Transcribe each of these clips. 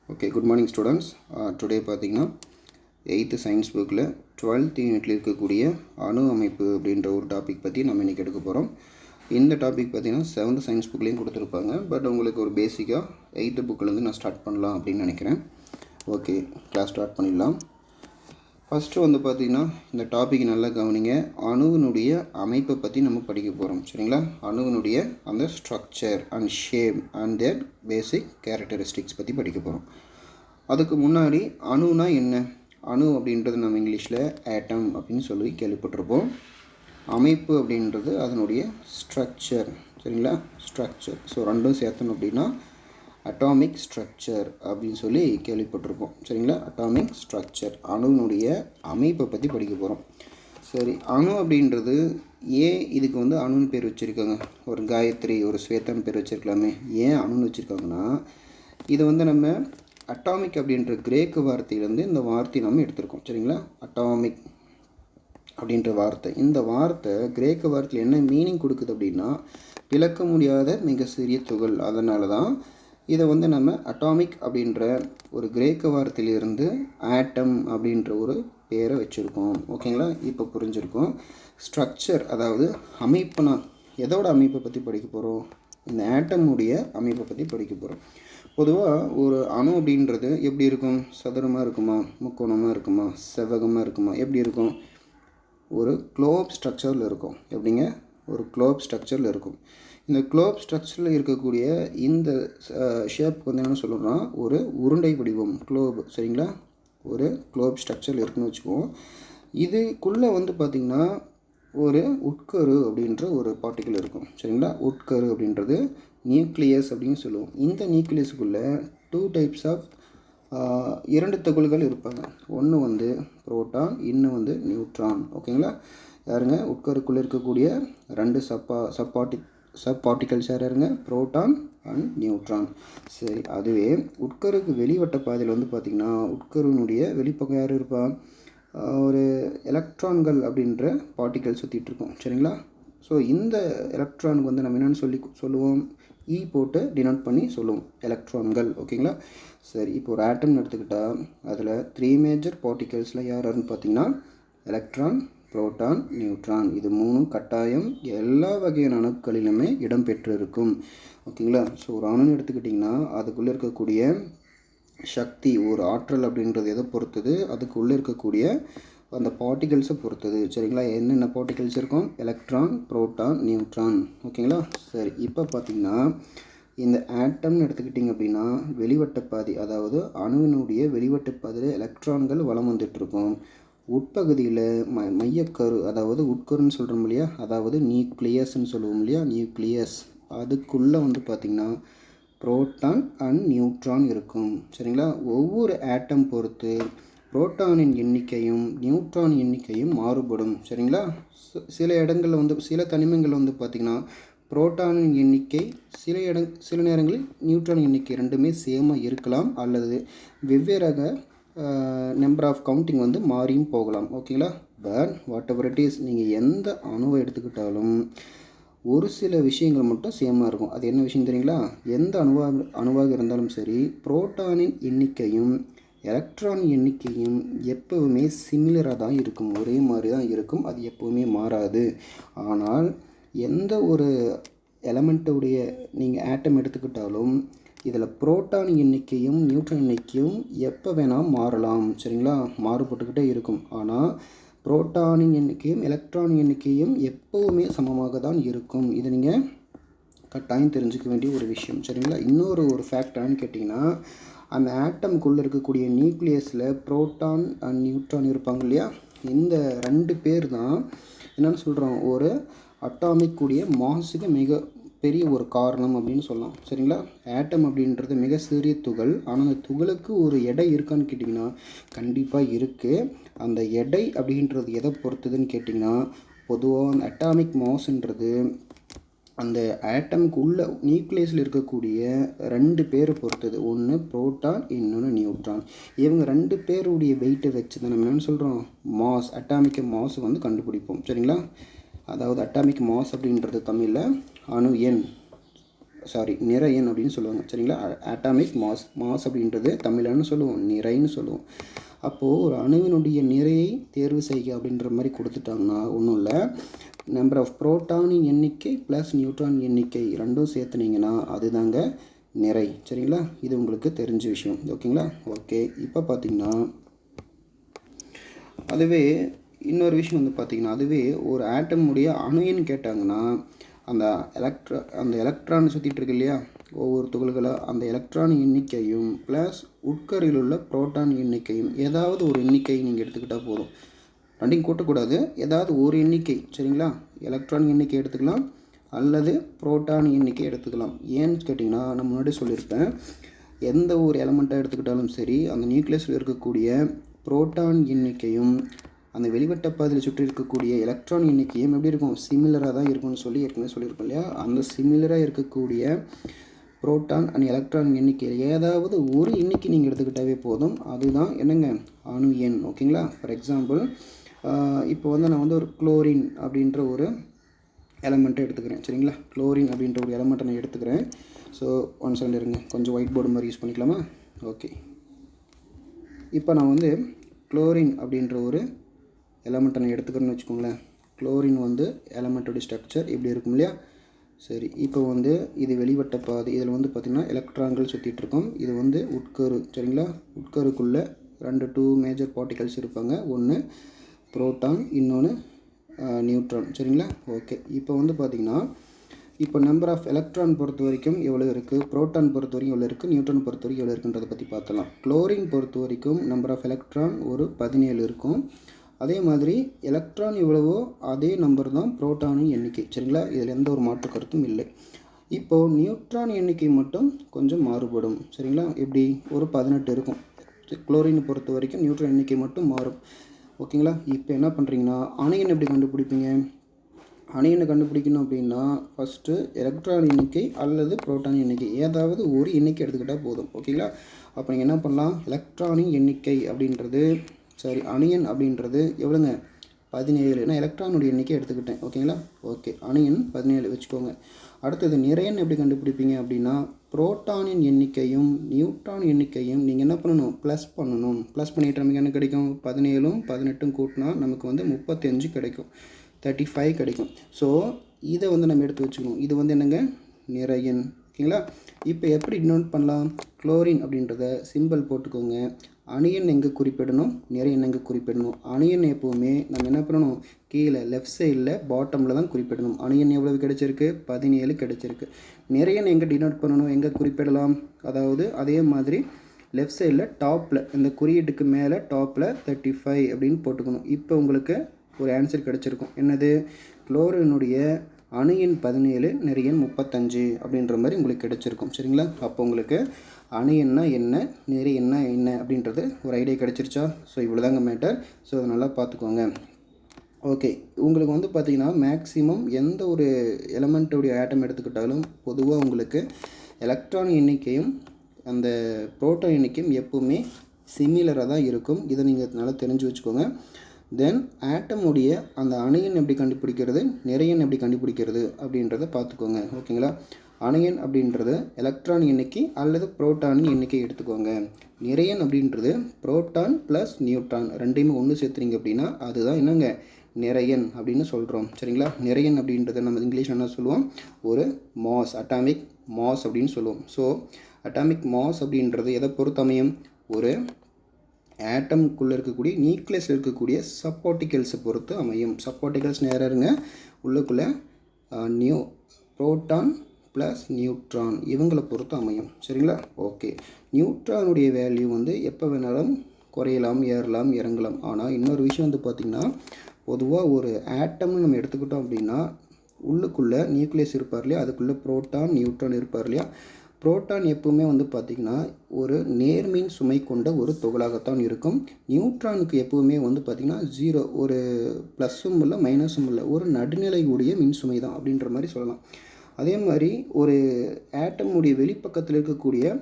Okay, good morning students. Today பார்த்தீங்கன்னா 8th science புக்கில் 12th யூனிட்டில் இருக்கக்கூடிய அணு அமைப்பு அப்படின்ற ஒரு டாபிக் பற்றி நம்ம இன்றைக்கி எடுக்க போகிறோம். இந்த டாபிக் பார்த்தீங்கன்னா 7th சயின்ஸ் புக்லேயும் கொடுத்துருப்பாங்க. பட் உங்களுக்கு ஒரு பேசிக்காக 8th புக்கிலேருந்து நான் ஸ்டார்ட் பண்ணலாம் அப்படின்னு நினைக்கிறேன். ஓகே, கிளாஸ் ஸ்டார்ட் பண்ணிடலாம். ஃபஸ்ட்டு வந்து பார்த்திங்கன்னா இந்த டாபிக் நல்லா கவனிங்க. அணுவினுடைய அமைப்பை பற்றி நம்ம படிக்க போகிறோம். சரிங்களா? அணுவினுடைய அந்த structure and shape and their basic characteristics பற்றி படிக்க போகிறோம். அதுக்கு முன்னாடி அணுனா என்ன? அணு அப்படின்றது நம்ம இங்கிலீஷில் ஆட்டம் அப்படின்னு சொல்லி கேள்விப்பட்டிருப்போம். அமைப்பு அப்படின்றது அதனுடைய ஸ்ட்ரக்சர். சரிங்களா? ஸ்ட்ரக்சர். ஸோ ரெண்டும் சேர்த்தணும் அப்படின்னா அட்டாமிக் ஸ்ட்ரக்சர் அப்படின்னு சொல்லி கேள்விப்பட்டிருப்போம். சரிங்களா? அட்டாமிக் ஸ்ட்ரக்சர், அணுவினுடைய அமைப்பை பற்றி படிக்க போகிறோம். சரி, அணு அப்படின்றது ஏன் இதுக்கு வந்து அணுன்னு பேர் வச்சுருக்காங்க? ஒரு காயத்ரி, ஒரு ஸ்வேதான்னு பேர் வச்சுருக்கலாமே. ஏன் அணுன்னு வச்சுருக்காங்கன்னா, இது வந்து நம்ம அட்டாமிக் அப்படின்ற கிரேக்க வார்த்தையிலேருந்து இந்த வார்த்தையை நம்ம எடுத்திருக்கோம். சரிங்களா? அட்டாமிக் அப்படின்ற வார்த்தை, இந்த வார்த்தை கிரேக்க வார்த்தையில் என்ன மீனிங் கொடுக்குது அப்படின்னா விளக்க முடியாத மிக சிறிய துகள். அதனால தான் இதை வந்து நம்ம அட்டாமிக் அப்படின்ற ஒரு கிரேக்க வார்த்தையிலிருந்து ஆட்டம் அப்படின்ற ஒரு பேரை வச்சுருக்கோம். ஓகேங்களா? இப்போ புரிஞ்சுருக்கோம். ஸ்ட்ரக்சர் அதாவது அமைப்புனா எதோட அமைப்பை பற்றி படிக்க போகிறோம்? இந்த ஆட்டமுடைய அமைப்பை பற்றி படிக்க போகிறோம். பொதுவாக ஒரு அணு அப்படின்றது எப்படி இருக்கும்? சதுரமாக இருக்குமா, முக்கோணமாக இருக்குமா, செவ்வகமாக இருக்குமா, எப்படி இருக்கும்? ஒரு குளோப் ஸ்ட்ரக்சரில் இருக்கும். எப்படிங்க? ஒரு குளோப் ஸ்ட்ரக்சரில் இருக்கும். இந்த குளோப் ஸ்ட்ரக்சரில் இருக்கக்கூடிய இந்த ஷேப் வந்து என்ன சொல்கிறோம்னா ஒரு உருண்டை வடிவம் குளோப். சரிங்களா? ஒரு குளோப் ஸ்ட்ரக்சரில் இருக்குன்னு வச்சுக்குவோம். இதுக்குள்ளே வந்து பார்த்திங்கன்னா ஒரு உட்கரு அப்படின்ற ஒரு பார்ட்டிக்கல் இருக்கும். சரிங்களா? உட்கரு அப்படின்றது நியூக்ளியஸ் அப்படின்னு சொல்லுவோம். இந்த நியூக்ளியஸுக்குள்ளே 2 டைப்ஸ் ஆஃப் 2 துகள்கள் இருப்பாங்க. ஒன்று வந்து புரோட்டான், இன்னும் வந்து நியூட்ரான். ஓகேங்களா? யாருங்க? உட்கருக்குள்ளே இருக்கக்கூடிய 2 சப் பார்ட்டிகல்ஸ் யாருங்க? Proton and neutron. சரி, அதுவே உட்கருக்கு வெளிவட்ட பாதையில் வந்து பார்த்திங்கன்னா உட்கருனுடைய வெளிப்பக்கம் யார் இருப்பா? ஒரு எலக்ட்ரான்கள் அப்படின்ற பார்ட்டிகல் சுற்றிட்டு இருக்கோம். சரிங்களா? ஸோ இந்த எலக்ட்ரானுக்கு வந்து நம்ம என்னென்னு சொல்லுவோம்? இ போட்டு டினோட் பண்ணி சொல்லுவோம், எலக்ட்ரான்கள். ஓகேங்களா? சரி, இப்போ ஒரு ஆட்டம்னு எடுத்துக்கிட்டால் அதில் 3 மேஜர் பார்ட்டிகல்ஸில் யாருன்னு பார்த்தீங்கன்னா எலக்ட்ரான், புரோட்டான், நியூட்ரான். இது 3 கட்டாயம் எல்லா வகையான அணுக்களிலுமே இடம்பெற்று இருக்கும். ஓகேங்களா? ஸோ ஒரு அணுன்னு எடுத்துக்கிட்டிங்கன்னா அதுக்குள்ளே இருக்கக்கூடிய சக்தி, ஒரு ஆற்றல் அப்படின்றது எதை பொறுத்தது? அதுக்குள்ளே இருக்கக்கூடிய அந்த பார்ட்டிகல்ஸை பொறுத்தது. சரிங்களா? என்னென்ன பார்ட்டிகல்ஸ் இருக்கும்? Electron, proton, neutron. ஓகேங்களா? சரி, இப்போ பார்த்திங்கன்னா இந்த ஆட்டம்னு எடுத்துக்கிட்டிங்க அப்படின்னா வெளிவட்டப்பாதை, அதாவது அணுவினுடைய வெளிவட்டப்பாதையில் எலக்ட்ரான்கள் வலம் வந்துட்டுருக்கும். உட்பகுதியில் மையக்கரு, அதாவது உட்கருன்னு சொல்கிறோம் இல்லையா, அதாவது நியூக்ளியஸ்ன்னு சொல்லுவோம் இல்லையா, நியூக்ளியஸ், அதுக்குள்ளே வந்து பார்த்திங்கன்னா புரோட்டான் அண்ட் நியூட்ரான் இருக்கும். சரிங்களா? ஒவ்வொரு ஆட்டம் பொறுத்து புரோட்டானின் எண்ணிக்கையும் நியூட்ரான் எண்ணிக்கையும் மாறுபடும். சரிங்களா? சில இடங்களில் வந்து சில தனிமங்கள் வந்து பார்த்திங்கன்னா புரோட்டானின் எண்ணிக்கை சில நேரங்களில் நியூட்ரான் எண்ணிக்கை ரெண்டுமே சேமாக இருக்கலாம், அல்லது வெவ்வேறாக நம்பர் ஆஃப் கவுண்டிங் வந்து மாறியும் போகலாம். ஓகேங்களா? But what ever it is, நீங்கள் எந்த அணுவை எடுத்துக்கிட்டாலும் ஒரு சில விஷயங்கள் மட்டும் சேமாக இருக்கும். அது என்ன விஷயம் தெரியுங்களா? எந்த அணுவாக இருந்தாலும் சரி, புரோட்டானின் எண்ணிக்கையும் எலக்ட்ரான் எண்ணிக்கையும் எப்போவுமே சிமிலராக தான் இருக்கும், ஒரே மாதிரி தான் இருக்கும். அது எப்போவுமே மாறாது. ஆனால் எந்த ஒரு எலமெண்ட்டுடைய நீங்கள் ஆட்டம் எடுத்துக்கிட்டாலும் இதில் புரோட்டான் எண்ணிக்கையும் நியூட்ரான் எண்ணிக்கையும் எப்போ வேணால் மாறலாம். சரிங்களா? மாறுபட்டுக்கிட்டே இருக்கும். ஆனால் புரோட்டானின் எண்ணிக்கையும் எலக்ட்ரான் எண்ணிக்கையும் எப்போவுமே சமமாக தான் இருக்கும். இதை நீங்கள் கட்டாயம் தெரிஞ்சுக்க வேண்டிய ஒரு விஷயம். சரிங்களா? இன்னொரு ஃபேக்டான்னு கேட்டிங்கன்னா, அந்த ஆட்டம்குள்ளே இருக்கக்கூடிய நியூக்ளியஸில் புரோட்டான் அண்ட் நியூட்ரான் இருப்பாங்க இல்லையா, இந்த 2 பேர் தான் என்னென்னு சொல்கிறோம், ஒரு அட்டாமிக் கூடிய மாஸுக்கு மிக பெரிய ஒரு காரணம் அப்படின்னு சொல்லலாம். சரிங்களா? ஆட்டம் அப்படின்றது மிக சிறிய துகள். ஆனால் அந்த துகளுக்கு ஒரு எடை இருக்கான்னு கேட்டிங்கன்னா கண்டிப்பாக இருக்குது. அந்த எடை அப்படின்றது எதை பொறுத்ததுன்னு கேட்டிங்கன்னா, பொதுவாக அந்த அட்டாமிக் மாஸ்ன்றது அந்த ஆட்டமுக்கு உள்ள நியூக்ளியஸில் இருக்கக்கூடிய 2 பேரை பொறுத்தது. ஒன்று புரோட்டான், இன்னொன்று நியூட்ரான். இவங்க 2 பேருடைய வெயிட்டை வச்சு தான் நம்ம என்னென்னு சொல்கிறோம், மாஸ், அட்டாமிக் மாஸ் வந்து கண்டுபிடிப்போம். சரிங்களா? அதாவது அட்டாமிக் மாஸ் அப்படின்றது தமிழில் அணு எண். நிறை எண் அப்படின்னு சொல்லுவாங்க. சரிங்களா? அட்டாமிக் மாஸ் அப்படின்றது தமிழ்னு சொல்லுவோம், நிறைன்னு சொல்லுவோம். அப்போது ஒரு அணுவினுடைய நிறையை தேர்வு செய்க அப்படின்ற மாதிரி கொடுத்துட்டாங்கன்னா ஒன்றும் இல்லை, நம்பர் ஆஃப் புரோட்டானின் எண்ணிக்கை ப்ளஸ் நியூட்ரான் எண்ணிக்கை ரெண்டும் சேர்த்துனீங்கன்னா அதுதாங்க நிறை. சரிங்களா? இது உங்களுக்கு தெரிஞ்ச விஷயம். ஓகேங்களா? ஓகே. இப்போ பார்த்திங்கன்னா அதுவே இன்னொரு விஷயம் வந்து பார்த்திங்கன்னா, அதுவே ஒரு ஆட்டமுடைய அணு எண் கேட்டாங்கன்னா அந்த எலக்ட்ரான் சுற்றிட்டு இருக்கு இல்லையா, ஒவ்வொரு துகள்களாக அந்த எலக்ட்ரான் எண்ணிக்கையும் ப்ளஸ் உட்கருவில் உள்ள புரோட்டான் எண்ணிக்கையும் ஏதாவது ஒரு எண்ணிக்கை நீங்கள் எடுத்துக்கிட்டால் போதும். ரெண்டையும் கூட்டக்கூடாது, ஏதாவது ஒரு எண்ணிக்கை. சரிங்களா? எலக்ட்ரான் எண்ணிக்கை எடுத்துக்கலாம் அல்லது புரோட்டான் எண்ணிக்கை எடுத்துக்கலாம். ஏன்னு கேட்டிங்கன்னா, நான் முன்னாடி சொல்லியிருப்பேன், எந்த ஒரு எலமெண்ட்டாக எடுத்துக்கிட்டாலும் சரி அந்த நியூக்ளியஸில் இருக்கக்கூடிய புரோட்டான் எண்ணிக்கையும் அந்த வெளிவட்ட பாதையில் சுற்றி இருக்கக்கூடிய எலக்ட்ரான் எண்ணிக்கையும் எப்படி இருக்கும், சிமிலராக தான் இருக்கும்னு சொல்லி ஏற்கனவே சொல்லியிருப்போம் இல்லையா. அந்த சிமிலராக இருக்கக்கூடிய புரோட்டான் அண்ட் எலக்ட்ரான் எண்ணிக்கையில் ஏதாவது ஒரு எண்ணிக்கை நீங்கள் எடுத்துக்கிட்டாவே போதும், அதுதான் என்னங்க அணு எண். ஓகேங்களா? ஃபார் எக்ஸாம்பிள் இப்போ வந்து நான் வந்து ஒரு குளோரின் அப்படின்ற ஒரு எலமெண்ட்டை எடுத்துக்கிறேன். சரிங்களா? குளோரின் அப்படின்ற ஒரு எலமெண்ட்டை நான் எடுத்துக்கிறேன். ஸோ ஒன் செகண்ட் இருங்க, கொஞ்சம் ஒயிட் போர்டு மாதிரி யூஸ் பண்ணிக்கலாமா? ஓகே. இப்போ நான் வந்து குளோரின் அப்படின்ற ஒரு எலமெண்ட்டை நான் எடுத்துக்கிறேன்னு வச்சுக்கோங்களேன். குளோரின் வந்து எலமெண்ட்டோட ஸ்ட்ரக்சர் இப்படி இருக்கும் இல்லையா. சரி, இப்போ வந்து இது வெளிவட்ட பாதை, இதில் வந்து பார்த்திங்கன்னா எலக்ட்ரான்கள் சுற்றிட்டுருக்கோம். இது வந்து உட்கரு. சரிங்களா? உட்கருக்குள்ளே 2 மேஜர் பார்ட்டிகல்ஸ் இருப்பாங்க. ஒன்று புரோட்டான், இன்னொன்று நியூட்ரான். சரிங்களா? ஓகே. இப்போ வந்து பார்த்திங்கன்னா இப்போ நம்பர் ஆஃப் எலக்ட்ரான் பொறுத்த வரைக்கும் எவ்வளோ இருக்குது, புரோட்டான் பொறுத்த வரைக்கும் எவ்வளோ இருக்குது, நியூட்ரான் பொறுத்த வரைக்கும் எவ்வளோ இருக்குன்றதை பற்றி பார்த்தலாம். குளோரின் பொறுத்த வரைக்கும் நம்பர் ஆஃப் எலக்ட்ரான் ஒரு 17 இருக்கும். அதே மாதிரி எலக்ட்ரான் எவ்வளவோ அதே நம்பர் தான் புரோட்டானின் எண்ணிக்கை. சரிங்களா? இதில் எந்த ஒரு மாற்று கருத்தும் இல்லை. இப்போது நியூட்ரான் எண்ணிக்கை மட்டும் கொஞ்சம் மாறுபடும். சரிங்களா? எப்படி, ஒரு 18 இருக்கும். குளோரினை பொறுத்த வரைக்கும் நியூட்ரான் எண்ணிக்கை மட்டும் மாறும். ஓகேங்களா? இப்போ என்ன பண்ணுறீங்கன்னா அணையன் எப்படி கண்டுபிடிப்பீங்க? அணையனை கண்டுபிடிக்கணும் அப்படின்னா ஃபஸ்ட்டு எலக்ட்ரான் எண்ணிக்கை அல்லது புரோட்டான் எண்ணிக்கை ஏதாவது ஒரு எண்ணிக்கை எடுத்துக்கிட்டால் போதும். ஓகேங்களா? அப்போ நீங்கள் என்ன பண்ணலாம், எலக்ட்ரானின் எண்ணிக்கை அப்படின்றது அணியன் அப்படின்றது எவ்வளோங்க, 17. நான் எலக்ட்ரானுடைய எண்ணிக்கை எடுத்துக்கிட்டேன். ஓகேங்களா? ஓகே. அணியன் 17 வச்சுக்கோங்க. அடுத்தது நிறையன் எப்படி கண்டுபிடிப்பீங்க அப்படின்னா புரோட்டானின் எண்ணிக்கையும் நியூட்ரான் எண்ணிக்கையும் நீங்கள் என்ன பண்ணணும், ப்ளஸ் பண்ணணும். ப்ளஸ் பண்ணிட்டு நமக்கு என்ன கிடைக்கும், 17ம் 18ம் கூட்டினா நமக்கு வந்து 35 கிடைக்கும், 35 கிடைக்கும். ஸோ இதை வந்து நம்ம எடுத்து வச்சுக்கணும். இது வந்து என்னங்க, நிறையன். ஓகேங்களா? இப்போ எப்படி நோட் பண்ணலாம், குளோரின் அப்படின்றத சிம்பிள் போட்டுக்கோங்க. அணியன் எங்கே குறிப்பிடணும், நிறையன் எங்கே குறிப்பிடணும். அணியன் எப்போவுமே நம்ம என்ன பண்ணணும், கீழே லெஃப்ட் சைடில் பாட்டமில் தான் குறிப்பிடணும். அணியன் எவ்வளவு கிடைச்சிருக்கு, 17 கிடைச்சிருக்கு. நிறையன் எங்கே டினோட் பண்ணணும், எங்கே குறிப்பிடலாம், அதாவது அதே மாதிரி லெஃப்ட் சைடில் டாப்பில் இந்த குறியீட்டுக்கு மேலே டாப்பில் 35 அப்படின்னு போட்டுக்கணும். இப்போ உங்களுக்கு ஒரு ஆன்சர் கிடச்சிருக்கும். என்னது, குளோரினுடைய அணியன் 17, நிறையன் 35 அப்படின்ற மாதிரி உங்களுக்கு கிடச்சிருக்கும். சரிங்களா? அப்போ உங்களுக்கு அணியன்னா என்ன, நிறையன்னா என்ன அப்படின்றது ஒரு ஐடியா கிடச்சிருச்சா? ஸோ இவ்வளோதாங்க மேட்டர். ஸோ அதை நல்லா பார்த்துக்கோங்க. ஓகே. உங்களுக்கு வந்து பார்த்திங்கன்னா மேக்ஸிமம் எந்த ஒரு எலமெண்ட்டுடைய ஆட்டம் எடுத்துக்கிட்டாலும் பொதுவாக உங்களுக்கு எலக்ட்ரான் எண்ணிக்கையும் அந்த புரோட்டான் எண்ணிக்கையும் எப்போவுமே சிமிலராக தான் இருக்கும். இதை நீங்கள் நல்லா தெரிஞ்சு வச்சுக்கோங்க. தென் ஆட்டமுடைய அந்த அணியன் எப்படி கண்டுபிடிக்கிறது, நிறையன் எப்படி கண்டுபிடிக்கிறது அப்படின்றத பார்த்துக்கோங்க. ஓகேங்களா? அணியன் அப்படின்றது எலக்ட்ரான் எண்ணிக்கை அல்லது புரோட்டானின் எண்ணிக்கை எடுத்துக்கோங்க. நிறையன் அப்படின்றது புரோட்டான் ப்ளஸ் நியூட்ரான் ரெண்டையுமே ஒன்று சேர்த்துறீங்க அப்படின்னா அதுதான் என்னங்க, நிறையன் அப்படின்னு சொல்கிறோம். சரிங்களா? நிறையன் அப்படின்றத நம்ம இங்கிலீஷில் என்ன சொல்லுவோம், ஒரு மாஸ், அட்டாமிக் மாஸ் அப்படின்னு சொல்லுவோம். ஸோ அட்டாமிக் மாஸ் அப்படின்றது எதை பொறுத்து அமையும், ஒரு ஆட்டம்குள்ளே இருக்கக்கூடிய நியூக்ளியஸில் இருக்கக்கூடிய சப்பார்ட்டிகல்ஸை பொறுத்து அமையும். சப்பார்ட்டிகல்ஸ் நேரங்க உள்ளுக்குள்ளே புரோட்டான் ப்ளஸ் நியூட்ரான் இவங்களை பொறுத்து அமையும். சரிங்களா? ஓகே. நியூட்ரானுடைய வேல்யூ வந்து எப்போ வேணாலும் குறையலாம், ஏறலாம், இறங்கலாம். ஆனால் இன்னொரு விஷயம் வந்து பார்த்திங்கன்னா, பொதுவாக ஒரு ஆட்டம்னு நம்ம எடுத்துக்கிட்டோம் அப்படின்னா உள்ளுக்குள்ளே நியூக்ளியஸ் இருப்பார் இல்லையா, அதுக்குள்ளே புரோட்டான் நியூட்ரான் இருப்பார் இல்லையா. புரோட்டான் எப்பவுமே வந்து பார்த்திங்கன்னா ஒரு நேர்மின் சுமை கொண்ட ஒரு துகளாகத்தான் இருக்கும். நியூட்ரானுக்கு எப்பவுமே வந்து பார்த்திங்கன்னா 0, ஒரு ப்ளஸ்ஸும் இல்லை மைனஸும் இல்லை, ஒரு நடுநிலை உடைய மின் சுமை தான் அப்படின்ற மாதிரி சொல்லலாம். அதே மாதிரி ஒரு ஆட்டமுடைய வெளிப்பக்கத்தில் இருக்கக்கூடிய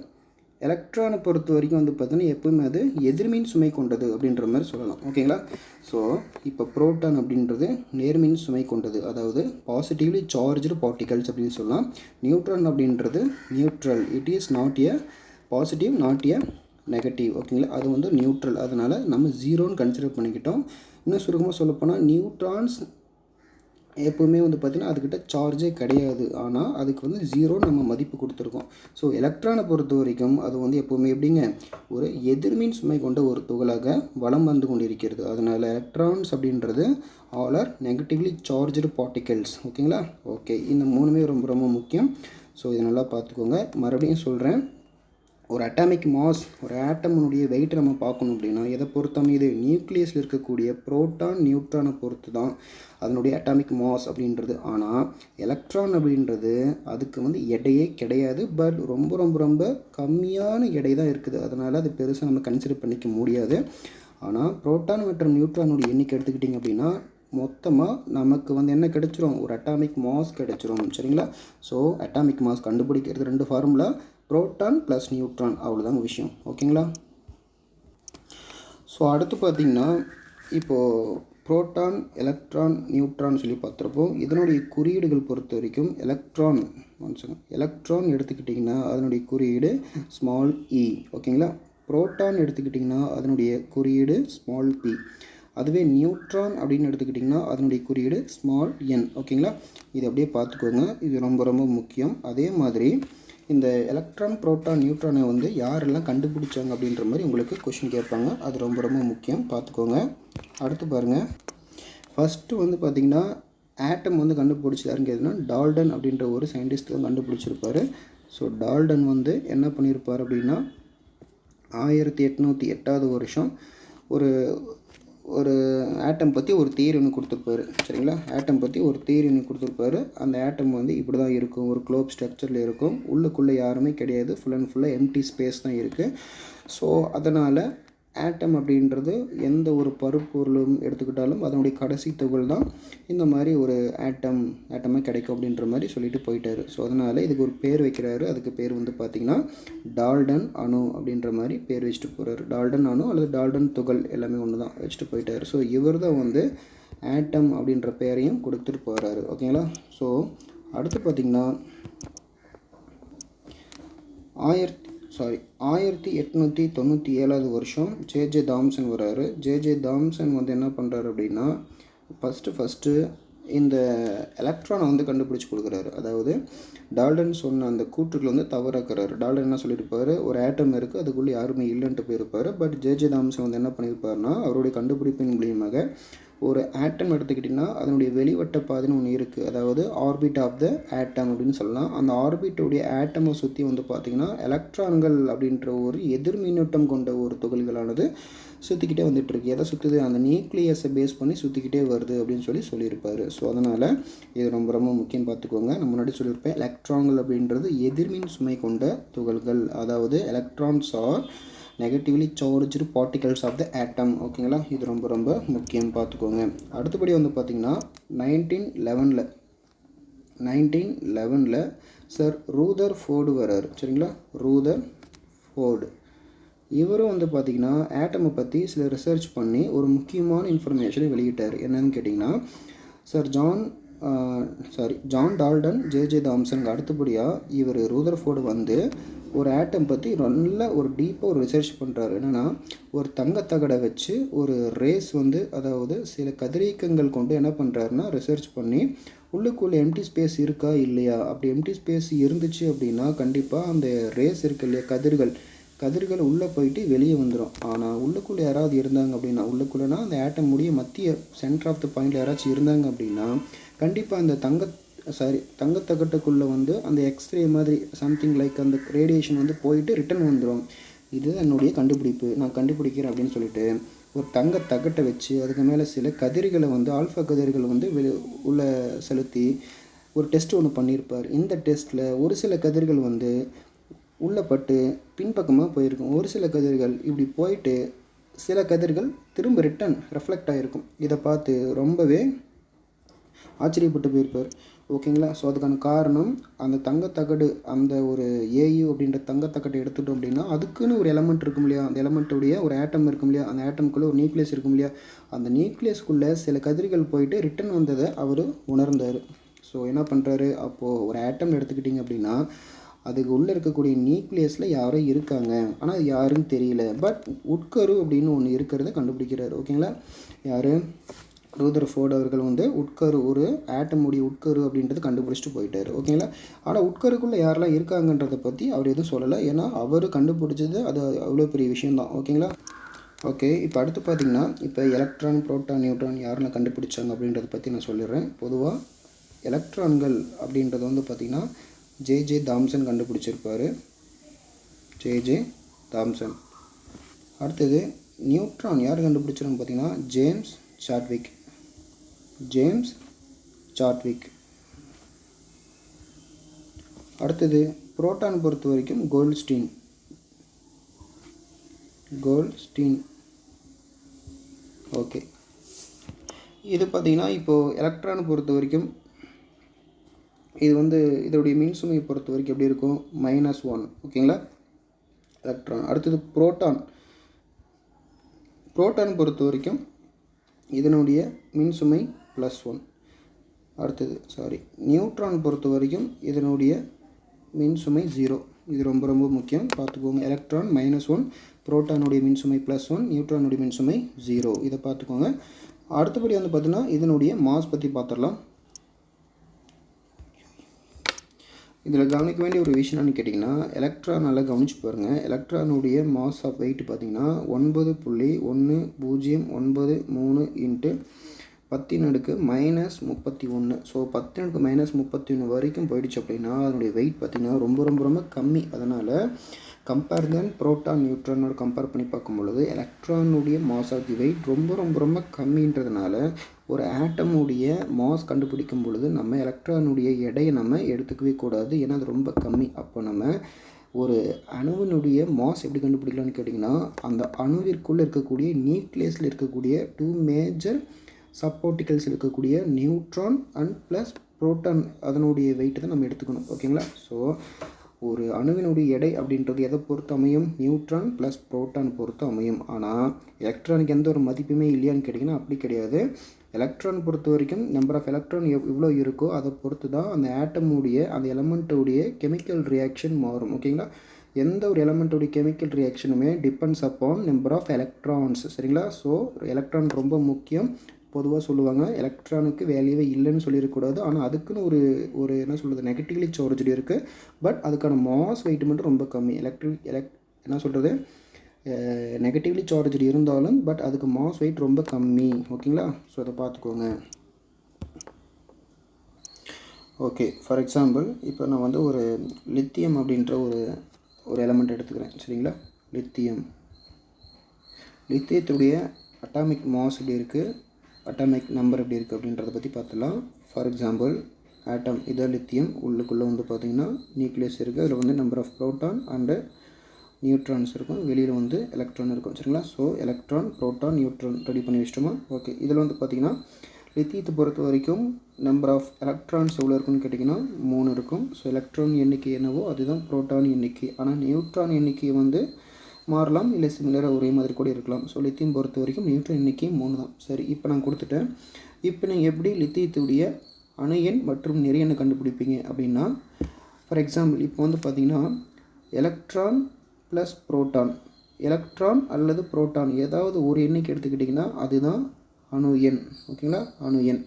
எலக்ட்ரானை பொறுத்த வரைக்கும் வந்து பார்த்தீங்கன்னா எப்பவுமே அது எதிர்மின் சுமை கொண்டது அப்படின்ற மாதிரி சொல்லலாம். ஓகேங்களா? ஸோ இப்போ புரோட்டான் அப்படின்றது நேர்மின் சுமை கொண்டது, அதாவது பாசிட்டிவ்லி சார்ஜ்டு பார்ட்டிகல்ஸ் அப்படின்னு சொல்லலாம். நியூட்ரான் அப்படின்றது neutral, it is not a positive not a negative. ஓகேங்களா? அது வந்து நியூட்ரல், அதனால் நம்ம ஜீரோன்னு கன்சிடர் பண்ணிக்கிட்டோம். இன்னும் சுருக்கமாக சொல்லப்போனால் நியூட்ரான்ஸ் எப்போவுமே வந்து பார்த்திங்கன்னா அதுக்கிட்ட சார்ஜே கிடையாது, ஆனால் அதுக்கு வந்து ஜீரோன்னு நம்ம மதிப்பு கொடுத்துருக்கோம். ஸோ எலக்ட்ரானை பொறுத்த வரைக்கும் அது வந்து எப்போவுமே எப்படிங்க ஒரு எதிர்மின் சுமை கொண்ட ஒரு துகளாக வலம் வந்து கொண்டிருக்கிறது. அதனால் எலக்ட்ரான்ஸ் அப்படின்றது all are negatively charged particles. ஓகேங்களா? ஓகே, இந்த மூணுமே ரொம்ப ரொம்ப முக்கியம். ஸோ இதை நல்லா பார்த்துக்கோங்க. மறுபடியும் சொல்கிறேன், ஒரு அட்டாமிக் மாஸ், ஒரு ஆட்டமுடைய வெயிட் நம்ம பார்க்கணும் அப்படின்னா எதை பொறுத்து அமையுது? நியூக்ளியஸில் இருக்கக்கூடிய புரோட்டான் நியூட்ரானை பொறுத்து தான் அதனுடைய அட்டாமிக் மாஸ் அப்படின்றது. ஆனால் எலக்ட்ரான் அப்படின்றது அதுக்கு வந்து எடையே கிடையாது, பட் ரொம்ப ரொம்ப ரொம்ப கம்மியான எடை தான் இருக்குது. அதனால் அது பெருசாக நம்ம கன்சிடர் பண்ணிக்க முடியாது. ஆனால் புரோட்டான் மற்றும் நியூட்ரானுடைய எண்ணிக்கை எடுத்துக்கிட்டிங்க அப்படின்னா மொத்தமாக நமக்கு வந்து என்ன கிடைச்சிரும்? ஒரு அட்டாமிக் மாஸ் கிடைச்சிரும். சரிங்களா? ஸோ அட்டாமிக் மாஸ் கண்டுபிடிக்கிறது 2 ஃபார்முலா, புரோட்டான் ப்ளஸ் நியூட்ரான், அவ்வளோதாங்க விஷயம். ஓகேங்களா? ஸோ அடுத்து பார்த்திங்கன்னா இப்போது புரோட்டான் எலக்ட்ரான் நியூட்ரான் சொல்லி பார்த்துருப்போம். இதனுடைய குறியீடுகள் பொறுத்த வரைக்கும் எலக்ட்ரான் எடுத்துக்கிட்டிங்கன்னா அதனுடைய குறியீடு ஸ்மால் இ. ஓகேங்களா? புரோட்டான் எடுத்துக்கிட்டிங்கன்னா அதனுடைய குறியீடு ஸ்மால் பி. அதுவே நியூட்ரான் அப்படின்னு எடுத்துக்கிட்டிங்கன்னா அதனுடைய குறியீடு ஸ்மால் என். ஓகேங்களா? இது அப்படியே பார்த்துக்கோங்க, இது ரொம்ப ரொம்ப முக்கியம். அதே மாதிரி இந்த எலக்ட்ரான் புரோட்டான் நியூட்ரானை வந்து யாரெல்லாம் கண்டுபிடிச்சாங்க அப்படின்ற மாதிரி உங்களுக்கு கொஷின் கேட்பாங்க. அது ரொம்ப ரொம்ப முக்கியம், பார்த்துக்கோங்க. அடுத்து பாருங்கள், ஃபஸ்ட்டு வந்து பார்த்திங்கன்னா ஆட்டம் வந்து கண்டுபிடிச்சது யாருன்னு கேட்டதுன்னா டால்டன் அப்படின்ற ஒரு சயின்டிஸ்ட் தான் கண்டுபிடிச்சிருப்பார். ஸோ டால்டன் வந்து என்ன பண்ணியிருப்பார் அப்படின்னா 1808 வருஷம் ஒரு ஒரு ஆட்டம் பற்றி ஒரு தியரி ஒன்று கொடுத்துருப்பாரு. சரிங்களா? ஆட்டம் பற்றி ஒரு தியரி ஒன்று கொடுத்துருப்பாரு. அந்த ஆட்டம் வந்து இப்படி தான் இருக்கும், ஒரு குளோப் ஸ்ட்ரக்சரில் இருக்கும், உள்ளுக்குள்ளே யாருமே கிடையாது, ஃபுல் அண்ட் ஃபுல்லாக எம்டி ஸ்பேஸ் தான் இருக்குது. ஸோ அதனால் ஆட்டம் அப்படின்றது எந்த ஒரு பருப்பொருளும் எடுத்துக்கிட்டாலும் அதனுடைய கடைசி துகள் தான் இந்த மாதிரி ஒரு ஆட்டமாக கிடைக்கும் அப்படின்ற மாதிரி சொல்லிட்டு போயிட்டார். ஸோ அதனால் இதுக்கு ஒரு பேர் வைக்கிறாரு. அதுக்கு பேர் வந்து பார்த்திங்கன்னா டால்டன் அணு அப்படின்ற மாதிரி பேர் வச்சுட்டு போகிறாரு. டால்டன் அணு அல்லது டால்டன் துகள் எல்லாமே ஒன்று தான் வச்சுட்டு போயிட்டார். ஸோ இவர் தான் வந்து ஆட்டம் அப்படின்ற பேரையும் கொடுத்துட்டு போகிறாரு. ஓகேங்களா? ஸோ அடுத்து பார்த்திங்கன்னா 1897 வருஷம் ஜே தாம்சன் வராரு. ஜே தாம்சன் வந்து என்ன பண்ணுறாரு அப்படின்னா ஃபஸ்ட்டு இந்த எலக்ட்ரானை வந்து கண்டுபிடிச்சி கொடுக்குறாரு. அதாவது டால்டன் சொன்ன அந்த கூற்றுக்களை வந்து தவறாக்குறாரு. டால்டன் என்ன சொல்லியிருப்பார்? ஒரு ஆட்டம் இருக்குது, அதுக்குள்ளே யாருமே இல்லைன்ட்டு போயிருப்பார். பட் ஜே தாம்சன் வந்து என்ன பண்ணியிருப்பாருன்னா அவருடைய கண்டுபிடிப்பின் மூலியமாக ஒரு ஆட்டம் எடுத்துக்கிட்டிங்கன்னா அதனுடைய வெளிவட்ட பாதைன்னு ஒன்று இருக்குது, அதாவது ஆர்பிட் ஆஃப் த ஆட்டம் அப்படின்னு சொல்லலாம். அந்த ஆர்பிட்டோடைய ஆட்டமை சுற்றி வந்து பார்த்திங்கன்னா எலக்ட்ரான்கள் அப்படின்ற ஒரு எதிர்மின்னூட்டம் கொண்ட ஒரு துகள்களானது சுற்றிக்கிட்டே வந்துட்டுருக்கு. எதை சுற்றுது? அந்த நியூக்ளியஸை பேஸ் பண்ணி சுற்றிக்கிட்டே வருது அப்படின்னு சொல்லியிருப்பார். ஸோ அதனால் இது ரொம்ப ரொம்ப முக்கியம், பார்த்துக்கோங்க. நான் முன்னாடி சொல்லியிருப்பேன், எலக்ட்ரான்கள் அப்படின்றது எதிர்மின் சுமை கொண்ட துகள்கள், அதாவது electrons are negatively charged particles of the atom. ஓகேங்களா? இது ரொம்ப ரொம்ப முக்கியம், பார்த்துக்கோங்க. அடுத்தபடி வந்து பார்த்திங்கன்னா 1911 சார் ரூதர் ஃபோர்டு வர்றார். சரிங்களா? ரூதர் ஃபோர்டு இவரும் வந்து பார்த்திங்கன்னா ஆட்டமை பற்றி சில ரிசர்ச் பண்ணி ஒரு முக்கியமான இன்ஃபர்மேஷனை வெளியிட்டார். என்னன்னு கேட்டிங்கன்னா ஜான் டால்டன் ஜே தாம்சனுக்கு அடுத்தபடியாக இவர் ரூதர் ஃபோர்டு வந்து ஒரு ஆட்டம் பற்றி நல்ல ஒரு டீப்பாக ஒரு ரிசர்ச் பண்ணுறாரு. என்னென்னா ஒரு தங்கத்தகடை வச்சு ஒரு ரேஸ் வந்து, அதாவது சில கதிரியக்கங்கள் கொண்டு என்ன பண்ணுறாருன்னா ரிசர்ச் பண்ணி உள்ளுக்குள்ளே எம்டி ஸ்பேஸ் இருக்கா இல்லையா, அப்படி எம்டி ஸ்பேஸ் இருந்துச்சு அப்படின்னா கண்டிப்பாக அந்த ரேஸ் இருக்கு இல்லையா, கதிர்கள் உள்ளே போயிட்டு வெளியே வந்துடும். ஆனால் உள்ளுக்குள்ளே யாராவது இருந்தாங்க அப்படின்னா, உள்ளுக்குள்ளேனா அந்த ஆட்டம் முடிய மத்திய சென்டர் ஆஃப் த பாயிண்ட் யாராச்சும் இருந்தாங்க அப்படின்னா கண்டிப்பாக அந்த தங்கத்தகட்டுக்குள்ளே வந்து அந்த எக்ஸ்ரே மாதிரி சம்திங் லைக் அந்த ரேடியேஷன் வந்து போயிட்டு ரிட்டர்ன் வந்துடும். இது என்னுடைய கண்டுபிடிப்பு, நான் கண்டுபிடிக்கிறேன் அப்படின்னு சொல்லிட்டு ஒரு தகட்டை வச்சு அதுக்கு மேலே சில கதிர்களை வந்து ஆல்ஃபா கதிர்கள் வந்து உள்ளே செலுத்தி ஒரு டெஸ்ட் ஒன்று பண்ணியிருப்பார். இந்த டெஸ்ட்டில் ஒரு சில கதிர்கள் வந்து உள்ளே பட்டு பின்பக்கமாக போயிருக்கும், ஒரு சில கதிர்கள் இப்படி போயிட்டு சில கதிர்கள் திரும்ப ரிட்டர்ன் ரெஃப்ளெக்ட் ஆகிருக்கும். இதை பார்த்து ரொம்பவே ஆச்சரியப்பட்டு போயிருப்பார். ஓகேங்களா. ஸோ அதுக்கான காரணம் அந்த தங்கத்தகடு, அந்த ஒரு ஏயு அப்படின்ற தங்கத்தகட்டை எடுத்துட்டோம் அப்படின்னா அதுக்குன்னு ஒரு எலமெண்ட் இருக்கும் இல்லையா, அந்த எலமெண்ட்டுடைய ஒரு ஆட்டம் இருக்கும் இல்லையா, அந்த ஆட்டம்குள்ளே ஒரு நியூக்ளியஸ் இருக்கும் இல்லையா, அந்த நியூக்ளியஸ்குள்ளே சில கதிர்கள் போயிட்டு ரிட்டன் வந்ததை அவர் உணர்ந்தார். ஸோ என்ன பண்ணுறாரு, அப்போது ஒரு ஆட்டம் எடுத்துக்கிட்டிங்க அப்படின்னா அதுக்கு உள்ளே இருக்கக்கூடிய நியூக்ளியஸில் யாரோ இருக்காங்க, ஆனால் அது யாருன்னு தெரியல, பட் உட்கரு அப்படின்னு ஒன்று இருக்கிறத கண்டுபிடிக்கிறாரு. ஓகேங்களா. யார், ரூதர்ஃபோர்ட் அவர்கள் வந்து உட்கரு, ஒரு ஆட்டமுடைய உட்கரு அப்படின்றது கண்டுபிடிச்சிட்டு போயிட்டார். ஓகேங்களா. ஆனால் உட்கருக்குள்ளே யாரெல்லாம் இருக்காங்கன்றதை பற்றி அவர் எதுவும் சொல்லலை, ஏன்னா அவர் கண்டுபிடிச்சது அது அவ்வளோ பெரிய விஷயந்தான். ஓகேங்களா. ஓகே, இப்போ அடுத்து பார்த்திங்கன்னா இப்போ எலக்ட்ரான், புரோட்டான், நியூட்ரான் யாரெல்லாம் கண்டுபிடிச்சாங்க அப்படின்றத பற்றி நான் சொல்லிடுறேன். பொதுவாக எலக்ட்ரான்கள் அப்படின்றது வந்து பார்த்திங்கன்னா ஜே தாம்சன் கண்டுபிடிச்சிருப்பார், ஜே தாம்சன். அடுத்தது நியூட்ரான் யார் கண்டுபிடிச்சாருன்னு பார்த்திங்கன்னா ஜேம்ஸ் சாட்விக். அடுத்தது புரோட்டான் பொறுத்த வரைக்கும் கோல்ட்ஸ்டீன். ஓகே, இது பார்த்திங்கன்னா இப்போது எலக்ட்ரானை பொறுத்த வரைக்கும் இது வந்து இதோடைய மின்சுமையை பொறுத்த வரைக்கும் எப்படி இருக்கும், -1. ஓகேங்களா, எலக்ட்ரான். அடுத்தது புரோட்டான் பொறுத்த வரைக்கும் இதனுடைய மின்சுமை +1. அடுத்தது நியூட்ரான் பொறுத்த வரைக்கும் இதனுடைய மின்சுமை 0. இது ரொம்ப ரொம்ப முக்கியம், பார்த்துக்கோங்க. எலக்ட்ரான் -1, புரோட்டானுடைய மின்சுமை +1, நியூட்ரானுடைய மின்சுமை 0. இதை பார்த்துக்கோங்க. அடுத்தபடி வந்து பார்த்தீங்கன்னா இதனுடைய மாஸ் பற்றி பார்த்துடலாம். இதில் கவனிக்க வேண்டிய ஒரு விஷயம் என்னன்னு கேட்டிங்கன்னா, எலக்ட்ரான் நல்லா கவனிச்சு பாருங்கள். எலக்ட்ரானுடைய மாஸ் ஆஃப் வெயிட் பார்த்திங்கன்னா 9.1093 × 10⁻31. ஸோ 10⁻31 வரைக்கும் போயிடுச்சு அப்படின்னா அதனுடைய வெயிட் பார்த்திங்கன்னா ரொம்ப ரொம்ப ரொம்ப கம்மி. அதனால் கம்பேர் புரோட்டான், நியூட்ரானோட கம்பேர் பண்ணி பார்க்கும் பொழுது எலக்ட்ரானுடைய மாஸ் ஆஃப் தி வெயிட் ரொம்ப ரொம்ப ரொம்ப கம்மின்றதுனால ஒரு ஆட்டமுடைய மாஸ் கண்டுபிடிக்கும் பொழுது நம்ம எலக்ட்ரானுடைய எடையை நம்ம எடுத்துக்கவே கூடாது, ஏன்னா அது ரொம்ப கம்மி. அப்போ நம்ம ஒரு அணுவினுடைய மாஸ் எப்படி கண்டுபிடிக்கலாம்னு கேட்டிங்கன்னா, அந்த அணுவிற்குள்ளே இருக்கக்கூடிய நியூக்ளியஸில் இருக்கக்கூடிய 2 மேஜர் சப்பார்ட்டிகல்ஸ் இருக்கக்கூடிய நியூட்ரான் அண்ட் ப்ளஸ் புரோட்டான், அதனுடைய வெயிட்டை தான் நம்ம எடுத்துக்கணும். ஓகேங்களா. ஸோ ஒரு அணுவினுடைய எடை அப்படின்றது எதை பொறுத்து அமையும், நியூட்ரான் ப்ளஸ் புரோட்டான் பொறுத்து அமையும். ஆனால் எலக்ட்ரானுக்கு எந்த ஒரு மதிப்புமே இல்லையான்னு கேட்டிங்கன்னா அப்படி கிடையாது. எலக்ட்ரான் பொறுத்த வரைக்கும் நம்பர் ஆஃப் எலக்ட்ரான் எவ்வளோ இருக்கோ அதை பொறுத்து தான் அந்த ஆட்டமுடைய, அந்த எலமெண்ட்டுடைய கெமிக்கல் ரியாக்ஷன் மாறும். ஓகேங்களா. எந்த ஒரு எலமெண்ட்டுடைய கெமிக்கல் ரியாக்ஷனுமே depends upon number of electrons. சரிங்களா. ஸோ எலக்ட்ரான் ரொம்ப முக்கியம். பொதுவாக சொல்லுவாங்க எலக்ட்ரானுக்கு வேல்யூவே இல்லைன்னு சொல்லிடக்கூடாது, ஆனால் அதுக்குன்னு ஒரு என்ன சொல்கிறது, நெகட்டிவ்லி சார்ஜ் இருக்குது, பட் அதுக்கான மாஸ் வெயிட் மட்டும் ரொம்ப கம்மி. என்ன சொல்கிறது, நெகட்டிவ்லி சார்ஜ் இருந்தாலும் பட் அதுக்கு மாஸ் வெயிட் ரொம்ப கம்மி. ஓகேங்களா. ஸோ அதை பார்த்துக்கோங்க. ஓகே, ஃபார் எக்ஸாம்பிள் இப்போ நான் வந்து ஒரு லித்தியம் அப்படின்ற ஒரு எலமெண்ட் எடுத்துக்கிறேன். சரிங்களா. லித்தியத்துடைய அட்டாமிக் மாஸ் எப்படி இருக்குது, அட்டாமிக் நம்பர் எப்படி இருக்குது அப்படின்றத பற்றி பார்த்துலாம். ஃபார் எக்ஸாம்பிள் ஆட்டம், இதான் லித்தியம். உள்ளுக்குள்ளே வந்து பார்த்திங்கன்னா நியூக்ளியஸ் இருக்குது, அதில் வந்து number of proton and neutrons இருக்கும், வெளியில் வந்து எலக்ட்ரான் இருக்கும். சரிங்களா. So electron, proton, neutron ready பண்ணி வச்சிட்டோமா. ஓகே, இதில் வந்து பார்த்திங்கன்னா லித்தியத்தை பொறுத்த வரைக்கும் நம்பர் ஆஃப் எலக்ட்ரான்ஸ் எவ்வளோ இருக்குன்னு கேட்டிங்கன்னா 3 இருக்கும். ஸோ எலக்ட்ரான் எண்ணிக்கை என்னவோ அதுதான் புரோட்டான் எண்ணிக்கை. ஆனால் நியூட்ரான் எண்ணிக்கை வந்து மாறலாம், இல்லை சிமிலராக ஒரே மாதிரி கூட இருக்கலாம். ஸோ லித்தியம் பொறுத்த வரைக்கும் நியூட்ரான் எண்ணிக்கை 3 தான். சரி, இப்போ நான் கொடுத்துட்டேன். இப்போ நீங்கள் எப்படி லித்தியத்துடைய அணு எண் மற்றும் நிறை எண்ணை கண்டுபிடிப்பீங்க அப்படின்னா, ஃபார் எக்ஸாம்பிள் இப்போ வந்து பார்த்திங்கன்னா எலக்ட்ரான் ப்ளஸ் புரோட்டான், எலக்ட்ரான் அல்லது புரோட்டான் ஏதாவது ஒரு எண்ணிக்கை எடுத்துக்கிட்டிங்கன்னா அதுதான் அணு எண். ஓகேங்களா, அணு எண்.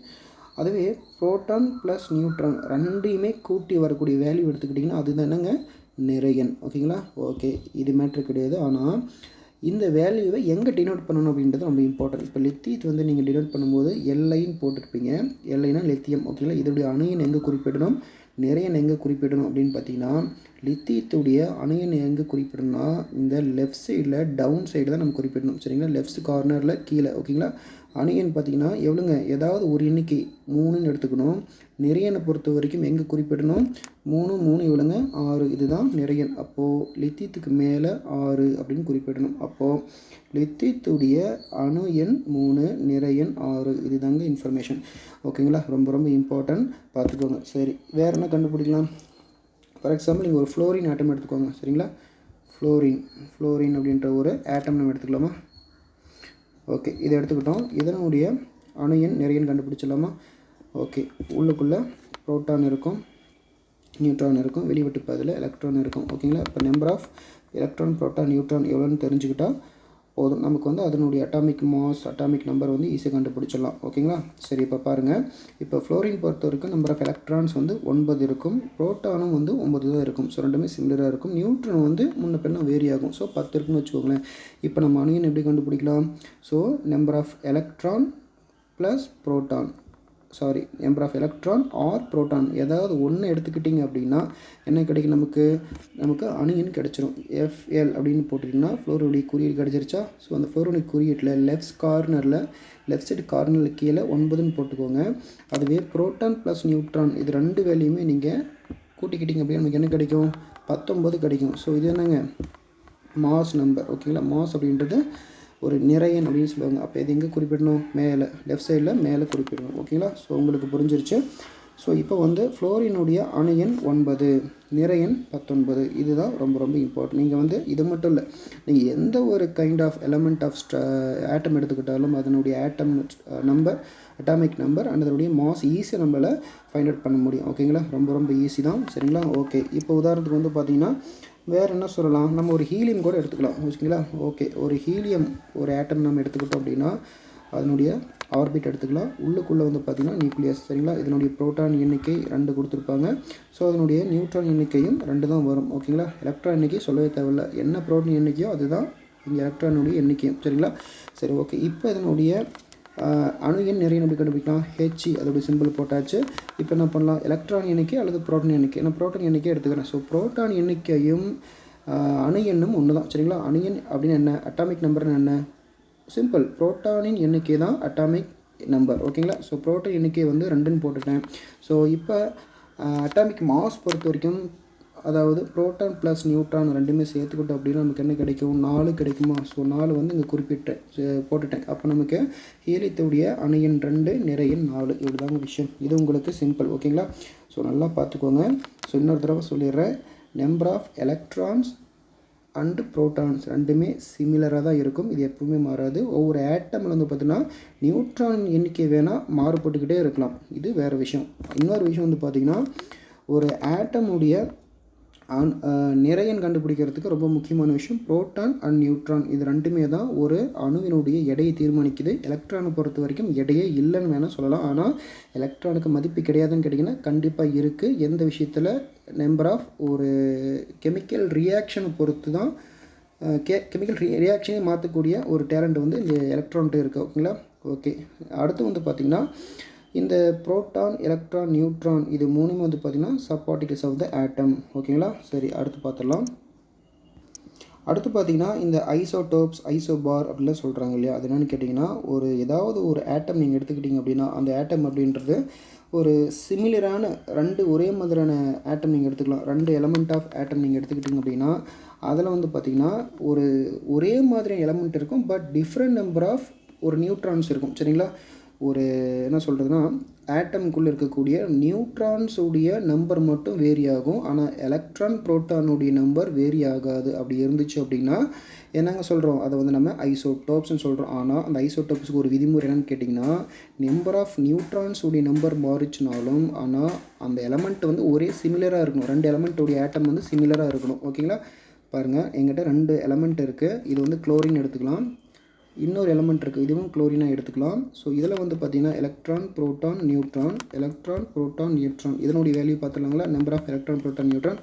அதுவே புரோட்டான் ப்ளஸ் நியூட்ரான் ரெண்டையுமே கூட்டி வரக்கூடிய வேல்யூ எடுத்துக்கிட்டிங்கன்னா அதுதான் என்னங்க, நிறை எண். ஓகேங்களா. ஓகே, இது மேட்ரு கிடையாது. ஆனால் இந்த வேல்யூவை எங்கே டினோட் பண்ணணும் அப்படின்றது ரொம்ப இம்பார்ட்டன்ட். இப்போ லித்தியத்தை வந்து நீங்கள் டினோட் பண்ணும்போது எல்லைன்னு போட்டிருப்பீங்க. எல்லைனா லித்தியம். ஓகேங்களா. இதோடைய அணு எண் எங்கே குறிப்பிடணும், நிறை எண் எங்கே குறிப்பிடணும் அப்படின்னு பார்த்தீங்கன்னா, லித்தியத்துடைய அணு எண் எங்கே குறிப்பிடணும்னா இந்த லெஃப்ட் சைடில் டவுன் சைடு தான் நம்ம குறிப்பிடணும். சரிங்களா. லெஃப்ட் கார்னரில் கீழே. ஓகேங்களா. அணு எண் பார்த்திங்கன்னா எவ்வளோங்க, ஏதாவது ஒரு எண்ணிக்கை 3ன்னு எடுத்துக்கணும். நிறையனை பொறுத்த வரைக்கும் எங்கே குறிப்பிடணும், 3 3 எவ்வளோங்க 6, இதுதான் நிறையன். அப்போது லித்தியத்துக்கு மேலே 6 அப்படின்னு குறிப்பிடணும். அப்போது லித்தியத்துடைய அணு எண் 3, நிறையன் 6, இதுதாங்க இன்ஃபர்மேஷன். ஓகேங்களா, ரொம்ப ரொம்ப இம்பார்ட்டன்ட், பார்த்துக்கோங்க. சரி, வேறு என்ன கண்டுபிடிக்கலாம்? ஃபார் எக்ஸாம்பிள் நீங்கள் ஒரு ஃப்ளோரின் ஆட்டம் எடுத்துக்கோங்க. சரிங்களா, ஃப்ளோரின் அப்படின்ற ஒரு ஆட்டம் நம்ம எடுத்துக்கலாமா? ஓகே, இதை எடுத்துக்கிட்டோம். இதனுடைய அணு எண் நிறையன் கண்டுபிடிச்சிடலாமா? ஓகே, உள்ளுக்குள்ளே புரோட்டான் இருக்கும், நியூட்ரான் இருக்கும், வெளிவட்டு பாதையில் எலக்ட்ரான் இருக்கும். ஓகேங்களா, இப்போ number of electron, proton, neutron எவ்வளோன்னு தெரிஞ்சுக்கிட்டால் போதும். நமக்கு வந்து அதனுடைய அட்டாமிக் மாஸ், அட்டாமிக் நம்பர் வந்து ஈஸியாக கண்டுபிடிச்சிடலாம். ஓகேங்களா, சரி, இப்போ பாருங்கள். இப்போ ஃப்ளோரின் பொறுத்த வரைக்கும் நம்பர் ஆஃப் எலக்ட்ரான்ஸ் வந்து 9 இருக்கும், புரோட்டானும் வந்து 9 தான் இருக்கும். ஸோ ரெண்டுமே சிமிலராக இருக்கும். நியூட்ரன் வந்து முன்ன பின்ன வேரி ஆகும். ஸோ 10 இருக்குன்னு வச்சுக்கோங்களேன். இப்போ நம்ம அணு எண் எப்படி கண்டுபிடிக்கலாம்? So number of electron plus proton, number of electron or proton ஏதாவது ஒன்று எடுத்துக்கிட்டிங்க அப்படின்னா என்ன கிடைக்கும்? நமக்கு அணு எண் கிடச்சிரும். FL அப்படின்னு போட்டிங்கன்னா ஃப்ளோரினுடைய குறியீடு கிடச்சிருச்சா? ஸோ அந்த ஃப்ளோரினுடைய குறியீட்டில் லெஃப்ட் சைடு கார்னரில் கீழே 9ன்னு போட்டுக்கோங்க. அதுவே புரோட்டான் ப்ளஸ் நியூட்ரான் இது ரெண்டு வேலையுமே நீங்கள் கூட்டிக்கிட்டிங்க அப்படின்னா நமக்கு என்ன கிடைக்கும்? 19 கிடைக்கும். ஸோ இது என்னங்க, மாஸ் நம்பர். ஓகேங்களா, மாஸ் அப்படின்றது ஒரு நிறையன் அப்படின்னு சொல்லுவாங்க. அப்போ இது எங்கே குறிப்பிடணும்? மேலே, லெஃப்ட் சைடில் மேலே குறிப்பிடணும். ஓகேங்களா, ஸோ உங்களுக்கு புரிஞ்சிருச்சு. ஸோ இப்போ வந்து ஃப்ளோரினுடைய அணு எண் 9, நிறையன் 19, இதுதான் ரொம்ப ரொம்ப இம்பார்ட்டன்ட். நீங்கள் வந்து இது மட்டும் இல்லை, நீங்கள் எந்த ஒரு kind of element of atom எடுத்துக்கிட்டாலும் அதனுடைய atom number, atomic number and அதனுடைய மாஸ் ஈஸியாக நம்மளால் ஃபைண்ட் அவுட் பண்ண முடியும். ஓகேங்களா, ரொம்ப ரொம்ப ஈஸி தான். சரிங்களா, ஓகே. இப்போ உதாரணத்துக்கு வந்து பார்த்திங்கன்னா வேறு என்ன சொல்லலாம், நம்ம ஒரு ஹீலியம் கூட எடுத்துக்கலாம். ஓகேங்களா, ஓகே. ஒரு ஹீலியம் ஒரு ஆட்டம் நம்ம எடுத்துக்கிட்டோம் அப்படின்னா அதனுடைய ஆர்பிட் எடுத்துக்கலாம். உள்ளுக்குள்ளே வந்து பார்த்திங்கன்னா நியூக்ளியஸ். சரிங்களா, இதனுடைய புரோட்டான் எண்ணிக்கை 2 கொடுத்துருப்பாங்க. ஸோ அதனுடைய நியூட்ரான் எண்ணிக்கையும் 2 தான் வரும். ஓகேங்களா, எலக்ட்ரான் எண்ணிக்கை சொல்லவே தேவையில்லை. என்ன புரோட்டான் எண்ணிக்கையோ அதுதான் இங்கே எலக்ட்ரானுடைய எண்ணிக்கையும். சரிங்களா, சரி, ஓகே. இப்போ இதனுடைய அணு எண் நிறைய எப்படி கண்டுபிடிக்கலாம்? He, அதோடைய சிம்பிள் போட்டாச்சு. இப்போ என்ன பண்ணலாம்? எலக்ட்ரான் எண்ணிக்கை அல்லது புரோட்டான் எண்ணிக்கை. நான் புரோட்டான் எண்ணிக்கை எடுத்துக்கிறேன். ஸோ புரோட்டான் எண்ணிக்கையும் அணு எண்ணும் ஒன்று தான். சரிங்களா, அணு எண் அப்படின்னு என்ன, அட்டாமிக் நம்பர்னு என்ன? சிம்பிள், புரோட்டானின் எண்ணிக்கை தான் அட்டாமிக் நம்பர். ஓகேங்களா, ஸோ புரோட்டான் எண்ணிக்கை வந்து 2ன்னு போட்டுட்டேன். ஸோ இப்போ அட்டாமிக் மாஸ் பொறுத்த வரைக்கும், அதாவது புரோட்டான் ப்ளஸ் நியூட்ரான் ரெண்டுமே சேர்த்துக்கிட்டோம் அப்படின்னா நமக்கு என்ன கிடைக்கும்? 4 கிடைக்குமா? ஸோ 4 வந்து இங்கே போட்டுட்டேன். அப்போ நமக்கு ஹீலியத்துடைய அணு எண் 2, நிறையன் 4, இப்படிதாங்க விஷயம். இது உங்களுக்கு சிம்பிள். ஓகேங்களா, ஸோ நல்லா பார்த்துக்கோங்க. ஸோ இன்னொரு தடவை சொல்லிடுறேன். Number of electrons and protons ரெண்டுமே சிமிலராக தான் இருக்கும். இது எப்பவுமே மாறாது. ஒவ்வொரு ஆட்டமில் வந்து பார்த்திங்கன்னா நியூட்ரான் எண்ணிக்கை வேணால் மாறுபட்டுக்கிட்டே இருக்கலாம். இது வேறு விஷயம். இன்னொரு விஷயம் வந்து பார்த்திங்கன்னா ஒரு ஆட்டமுடைய நிறையன் கண்டுபிடிக்கிறதுக்கு ரொம்ப முக்கியமான விஷயம் புரோட்டான் அண்ட் நியூட்ரான். இது ரெண்டுமே தான் ஒரு அணுவினுடைய எடையை தீர்மானிக்குது. எலக்ட்ரானை பொறுத்த வரைக்கும் எடையே இல்லைன்னு வேணால் சொல்லலாம். ஆனால் எலக்ட்ரானுக்கு மதிப்பு கிடையாதுன்னு கேட்டிங்கன்னா கண்டிப்பாக இருக்குது. எந்த விஷயத்தில்? நம்பர் ஆஃப் ஒரு கெமிக்கல் ரியாக்ஷனை பொறுத்து தான் கெமிக்கல் ரியாக்ஷனை மாற்றக்கூடிய ஒரு டேலண்ட் வந்து இந்த எலக்ட்ரான்ட்டு இருக்குது. ஓகேங்களா, ஓகே. அடுத்து வந்து பார்த்திங்கன்னா இந்த புரோட்டான், எலக்ட்ரான், நியூட்ரான் இது மூணுமே வந்து பார்த்திங்கன்னா sub particles of the atom. ஓகேங்களா, சரி, அடுத்து பார்த்துடலாம். அடுத்து பார்த்திங்கன்னா இந்த ஐசோடோப்ஸ், ஐசோபார் அப்படிலாம் சொல்கிறாங்க இல்லையா, அது என்னென்னு கேட்டிங்கன்னா ஏதாவது ஒரு ஆட்டம் நீங்கள் எடுத்துக்கிட்டிங்க அப்படின்னா அந்த ஆட்டம் அப்படின்றது ஒரு சிமிலரான 2 ஒரே மாதிரியான ஆட்டம் நீங்கள் எடுத்துக்கலாம். 2 எலமெண்ட் ஆஃப் ஆட்டம் நீங்கள் எடுத்துக்கிட்டிங்க அப்படின்னா அதில் வந்து பார்த்திங்கன்னா ஒரே மாதிரியான எலமெண்ட் இருக்கும், பட் டிஃப்ரெண்ட் நம்பர் ஆஃப் ஒரு நியூட்ரான்ஸ் இருக்கும். சரிங்களா, என்ன சொல்கிறதுனா ஆட்டம்குள்ளே இருக்கக்கூடிய நியூட்ரான்ஸுடைய நம்பர் மட்டும் வேரி ஆகும். ஆனால் எலக்ட்ரான், புரோட்டானுடைய நம்பர் வேரி ஆகாது. அப்படி இருந்துச்சு அப்படின்னா என்னங்க சொல்கிறோம்? அதை வந்து நம்ம ஐசோடோப்ஸ்னு சொல்கிறோம். ஆனால் அந்த ஐசோடோப்ஸுக்கு ஒரு விதிமுறை என்னென்னு கேட்டிங்கன்னா நம்பர் ஆஃப் நியூட்ரான்ஸுடைய நம்பர் மாறிச்சுனாலும் ஆனால் அந்த எலமெண்ட் வந்து ஒரே சிமிலராக இருக்கணும். 2 எலமெண்ட்டுடைய ஆட்டம் வந்து சிமிலராக இருக்கணும். ஓகேங்களா, பாருங்கள், எங்கிட்ட 2 எலமெண்ட் இருக்குது. இது வந்து குளோரின் எடுத்துக்கலாம். இன்னொரு எலமெண்ட் இருக்குது, இதுவும் குளோரினாக எடுத்துக்கலாம். ஸோ இதில் வந்து பார்த்திங்கன்னா electron, proton, neutron, electron, proton, neutron இதனுடைய வேல்யூ பார்த்துலாங்களா? Number of electron, proton, neutron.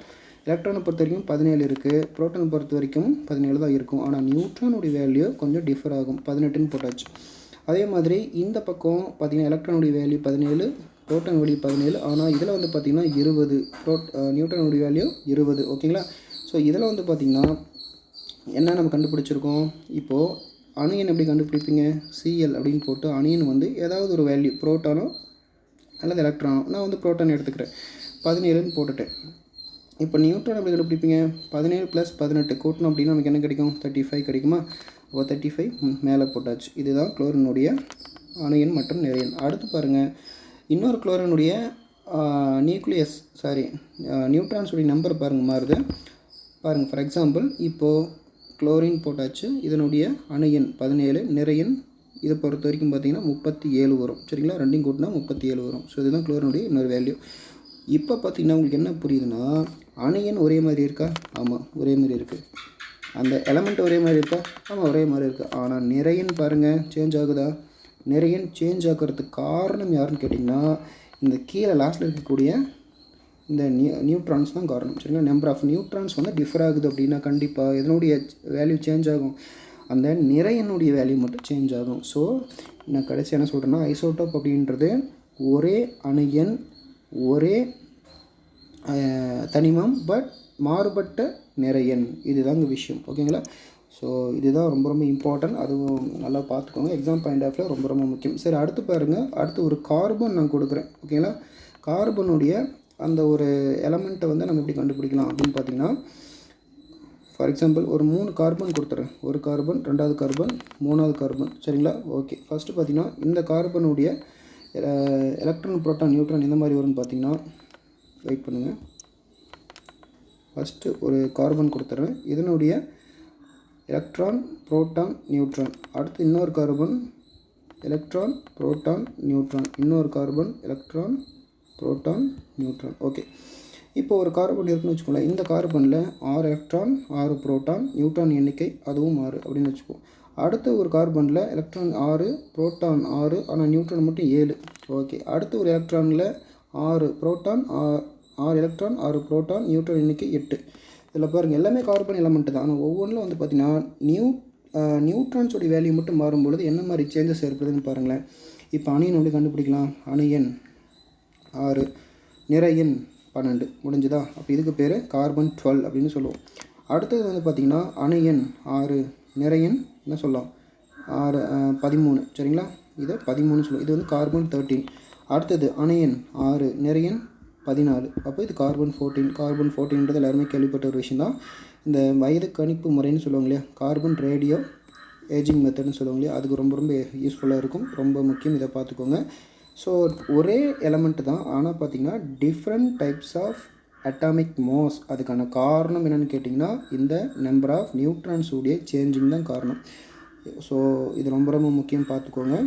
எலக்ட்ரானை பொறுத்த வரைக்கும் 17 இருக்குது, புரோட்டான் பொறுத்த வரைக்கும் 17 தான் இருக்கும். ஆனால் நியூட்ரானுடைய வேல்யூ கொஞ்சம் டிஃபர் ஆகும், 18ன்னு போட்டாச்சு. அதே மாதிரி இந்த பக்கம் பார்த்திங்கன்னா எலக்ட்ரானுடைய வேல்யூ 17, புரோட்டான் வேல்யூ 17. ஆனால் இதில் வந்து பார்த்திங்கன்னா 20, நியூட்ரானுடைய வேல்யூ 20. ஓகேங்களா, ஸோ இதில் வந்து பார்த்திங்கன்னா என்ன நம்ம கண்டுபிடிச்சிருக்கோம்? இப்போது அணு எண் எப்படி கண்டுபிடிப்பீங்க? Cl அப்படின்னு போட்டு அணு எண் வந்து ஏதாவது ஒரு வேல்யூ புரோட்டானோ அல்லது எலக்ட்ரானோ, நான் வந்து புரோட்டான் எடுத்துக்கிறேன், 17ன்னு போட்டுட்டேன். இப்போ நியூட்ரான் எப்படி கண்டுபிடிப்பீங்க? 17 + 18 கூட்டணும் அப்படின்னா நமக்கு என்ன கிடைக்கும்? 35 கிடைக்குமா? அப்போ 35 மேலே போட்டாச்சு. இதுதான் குளோரினுடைய அணு எண் மற்றும் நிறை எண். அடுத்து பாருங்கள், இன்னொரு குளோரினுடைய நியூட்ரான்ஸுடைய நம்பர் பாருங்கள் மாறுது பாருங்கள். ஃபார் எக்ஸாம்பிள் இப்போது குளோரின் போட்டாச்சு, இதனுடைய அணு எண் 17, நிறை எண் இதை பொறுத்த வரைக்கும் பார்த்திங்கன்னா 37 வரும். சரிங்களா? ரெண்டையும் கூட்டினா 37 வரும். ஸோ இதுதான் குளோரினுடைய இன்னொரு வேல்யூ. இப்போ பார்த்திங்கன்னா உங்களுக்கு என்ன புரியுதுன்னா, அணு எண் ஒரே மாதிரி இருக்கா? ஆமாம், ஒரே மாதிரி இருக்குது. அந்த எலமெண்ட் ஒரே மாதிரி இருக்கா? ஆமாம், ஒரே மாதிரி இருக்குது. ஆனால் நிறை எண் பாருங்கள் சேஞ்ச் ஆகுதா? நிறை எண் சேஞ்ச் ஆகிறதுக்கு காரணம் யாருன்னு கேட்டிங்கன்னா, இந்த கீழே லாஸ்ட்டில் இருக்கக்கூடிய இந்த நியூட்ரான்ஸ் தான் காரணம். சரிங்களா? நம்பர் ஆஃப் நியூட்ரான்ஸ் வந்து டிஃபர் ஆகுது அப்படின்னா கண்டிப்பாக இதனுடைய வேல்யூ சேஞ்ச் ஆகும். அந்த நிறை எண்ணுடைய வேல்யூ மட்டும் சேஞ்ச் ஆகும். ஸோ நான் கடைசி என்ன சொல்கிறேன்னா, ஐசோடோப் அப்படின்றது ஒரே அணு எண், ஒரே தனிமம், பட் மாறுபட்ட நிறை எண். இதுதாங்க விஷயம். ஓகேங்களா? ஸோ இதுதான் ரொம்ப ரொம்ப இம்பார்ட்டன்ட். அதுவும் நல்லா பார்த்துக்கோங்க, எக்ஸாம் பாயிண்ட் ஆஃப்ல ரொம்ப ரொம்ப முக்கியம். சரி, அடுத்து பாருங்கள். அடுத்து ஒரு கார்பன் நான் கொடுக்குறேன். ஓகேங்களா? கார்பனுடைய அந்த ஒரு எலமெண்ட்டை வந்து நம்ம எப்படி கண்டுபிடிக்கலாம் அப்படின்னு பார்த்தீங்கன்னா, ஃபார் எக்ஸாம்பிள் ஒரு 3 கார்பன் கொடுத்துட்றேன். ஒரு கார்பன், 2வது கார்பன், 3வது கார்பன். சரிங்களா? ஓகே, ஃபஸ்ட்டு பார்த்தீங்கன்னா இந்த கார்பனுடைய எலக்ட்ரான், புரோட்டான், நியூட்ரான் இந்த மாதிரி வரும்னு பார்த்தீங்கன்னா, வெயிட் பண்ணுங்கள். ஃபஸ்ட்டு ஒரு கார்பன் கொடுத்துட்றேன், இதனுடைய எலக்ட்ரான், புரோட்டான், நியூட்ரான். அடுத்து இன்னொரு கார்பன், எலக்ட்ரான், புரோட்டான், நியூட்ரான். இன்னொரு carbon, electron, proton, neutron. Okay, இப்போ ஒரு கார்பன் இருக்குன்னு வச்சுக்கோங்களேன். இந்த கார்பனில் 6 எலக்ட்ரான், 6 புரோட்டான், நியூட்ரான் எண்ணிக்கை அதுவும் 6 அப்படின்னு வச்சுப்போம். அடுத்த ஒரு கார்பனில் எலக்ட்ரான் 6, புரோட்டான் 6, ஆனால் நியூட்ரான் மட்டும் 7. ஓகே, அடுத்த ஒரு எலக்ட்ரானில் 6 புரோட்டான், 6 எலக்ட்ரான், 6 புரோட்டான், நியூட்ரான் எண்ணிக்கை 8. இதில் பாருங்கள், எல்லாமே கார்பன் எலமெண்ட்டு தான். ஆனால் ஒவ்வொன்றில் வந்து பார்த்திங்கன்னா நியூட்ரான்ஸோடைய வேல்யூ மட்டும் மாறும்பொழுது என்ன மாதிரி சேஞ்சஸ் ஏற்படுதுன்னு பாருங்களேன். இப்போ அணு எண் எப்படி கண்டுபிடிக்கலாம்? அணு எண் 6, நிறை எண் 12. முடிஞ்சுதா? அப்போ இதுக்கு பேர் கார்பன் 12 அப்படின்னு சொல்லுவோம். அடுத்தது வந்து பார்த்திங்கன்னா அணு எண் 6, நிறை எண் என்ன சொல்லலாம்? 13. சரிங்களா? இதை 13 சொல்லுவோம். இது வந்து கார்பன் 13. அடுத்தது அணு எண் 6, நிறை எண் 14. அப்போ இது கார்பன் 14. கார்பன் 14ன்றது எல்லாருமே கேள்விப்பட்ட ஒரு விஷயம் தான். இந்த வயது கணிப்பு முறைன்னு சொல்லுவாங்க இல்லையா, கார்பன் ரேடியோ ஏஜிங் மெத்தட்னு சொல்லுவாங்க இல்லையா, அதுக்கு ரொம்ப ரொம்ப யூஸ்ஃபுல்லாக இருக்கும். ரொம்ப முக்கியம், இதை பார்த்துக்கோங்க. ஸோ ஒரே எலமெண்ட்டு தான், ஆனால் பார்த்திங்கன்னா different types of atomic mass. அதுக்கான காரணம் என்னென்னு கேட்டிங்கன்னா, இந்த நம்பர் ஆஃப் நியூட்ரான்ஸ் உடைய சேஞ்சிங் தான் காரணம். ஸோ இது ரொம்ப ரொம்ப முக்கியம், பார்த்துக்கோங்க.